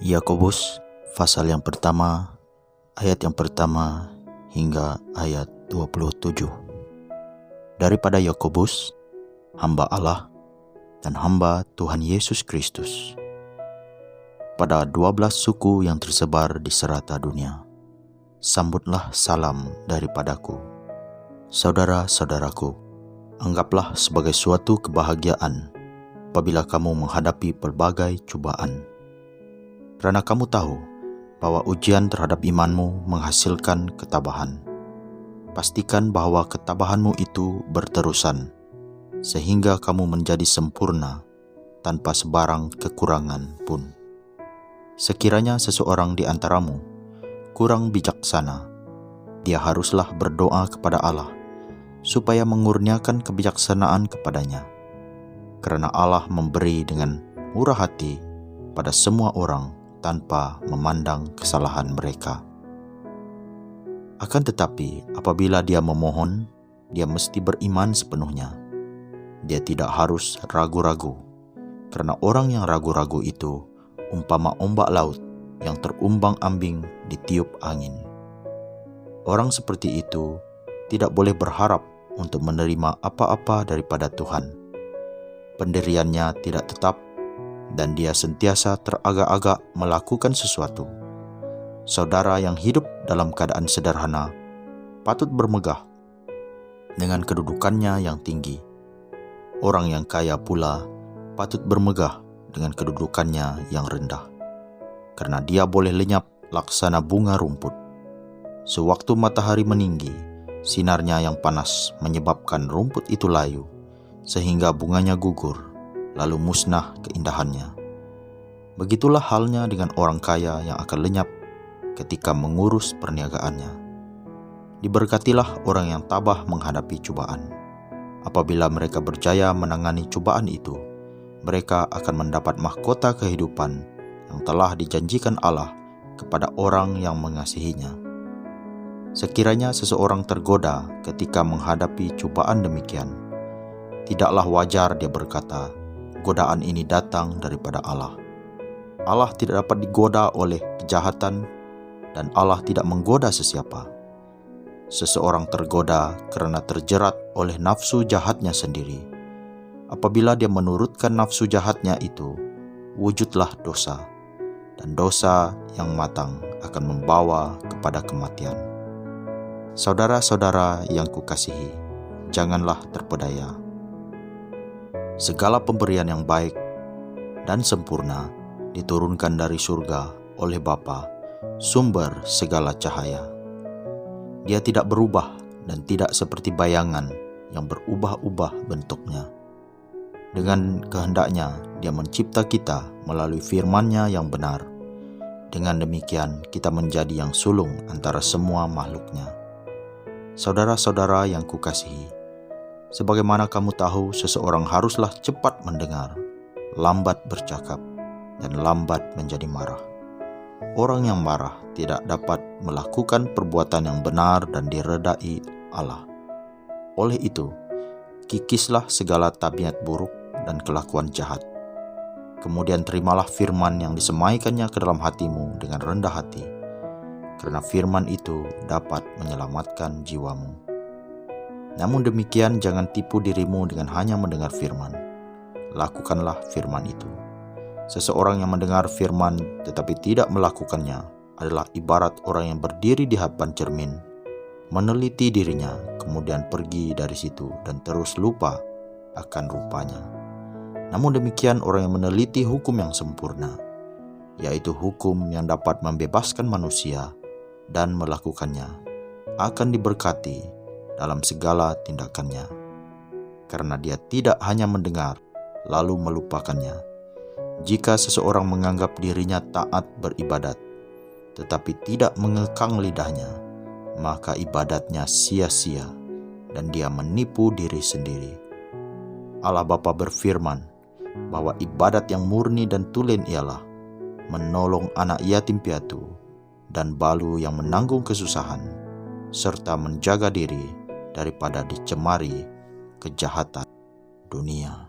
Yakobus pasal yang pertama, ayat yang pertama hingga ayat 27. Daripada Yakobus, hamba Allah dan hamba Tuhan Yesus Kristus, pada 12 suku yang tersebar di serata dunia, sambutlah salam daripadaku. Saudara-saudaraku, anggaplah sebagai suatu kebahagiaan apabila kamu menghadapi pelbagai cubaan, karena kamu tahu bahwa ujian terhadap imanmu menghasilkan ketabahan. Pastikan bahwa ketabahanmu itu berterusan, sehingga kamu menjadi sempurna tanpa sebarang kekurangan pun. Sekiranya seseorang di antaramu kurang bijaksana, dia haruslah berdoa kepada Allah supaya mengurniakan kebijaksanaan kepadanya, karena Allah memberi dengan murah hati pada semua orang tanpa memandang kesalahan mereka. Akan tetapi, apabila dia memohon, dia mesti beriman sepenuhnya. Dia tidak harus ragu-ragu, karena orang yang ragu-ragu itu umpama ombak laut yang terumbang-ambing ditiup angin. Orang seperti itu tidak boleh berharap untuk menerima apa-apa daripada Tuhan. Pendiriannya tidak tetap, dan dia sentiasa teragak-agak melakukan sesuatu. Saudara yang hidup dalam keadaan sederhana patut bermegah dengan kedudukannya yang tinggi. Orang yang kaya pula patut bermegah dengan kedudukannya yang rendah, karena dia boleh lenyap laksana bunga rumput. Sewaktu matahari meninggi, sinarnya yang panas menyebabkan rumput itu layu, sehingga bunganya gugur, lalu musnah keindahannya. Begitulah halnya dengan orang kaya yang akan lenyap ketika mengurus perniagaannya. Diberkatilah orang yang tabah menghadapi cubaan. Apabila mereka berjaya menangani cubaan itu, mereka akan mendapat mahkota kehidupan yang telah dijanjikan Allah kepada orang yang mengasihinya. Sekiranya seseorang tergoda ketika menghadapi cubaan demikian, tidaklah wajar dia berkata, "Godaan ini datang daripada Allah." Allah tidak dapat digoda oleh kejahatan, dan Allah tidak menggoda sesiapa. Seseorang tergoda karena terjerat oleh nafsu jahatnya sendiri. Apabila dia menurutkan nafsu jahatnya itu, wujudlah dosa, dan dosa yang matang akan membawa kepada kematian. Saudara-saudara yang kukasihi, janganlah terpedaya. Segala pemberian yang baik dan sempurna diturunkan dari surga oleh Bapa, sumber segala cahaya. Dia tidak berubah dan tidak seperti bayangan yang berubah-ubah bentuknya. Dengan kehendaknya, dia mencipta kita melalui firman-Nya yang benar. Dengan demikian, kita menjadi yang sulung antara semua makhluk-Nya. Saudara-saudara yang kukasihi, sebagaimana kamu tahu, seseorang haruslah cepat mendengar, lambat bercakap, dan lambat menjadi marah. Orang yang marah tidak dapat melakukan perbuatan yang benar dan diredai Allah. Oleh itu, kikislah segala tabiat buruk dan kelakuan jahat. Kemudian terimalah firman yang disemaikannya ke dalam hatimu dengan rendah hati, karena firman itu dapat menyelamatkan jiwamu. Namun demikian, jangan tipu dirimu dengan hanya mendengar firman. Lakukanlah firman itu. Seseorang yang mendengar firman tetapi tidak melakukannya adalah ibarat orang yang berdiri di hadapan cermin, meneliti dirinya, kemudian pergi dari situ dan terus lupa akan rupanya. Namun demikian orang yang meneliti hukum yang sempurna, yaitu hukum yang dapat membebaskan manusia, dan melakukannya, akan diberkati dalam segala tindakannya. Karena dia tidak hanya mendengar lalu melupakannya. Jika seseorang menganggap dirinya taat beribadat, tetapi tidak mengekang lidahnya, maka ibadatnya sia-sia dan dia menipu diri sendiri. Allah Bapa berfirman bahwa ibadat yang murni dan tulen ialah menolong anak yatim piatu dan balu yang menanggung kesusahan, serta menjaga diri daripada dicemari kejahatan dunia.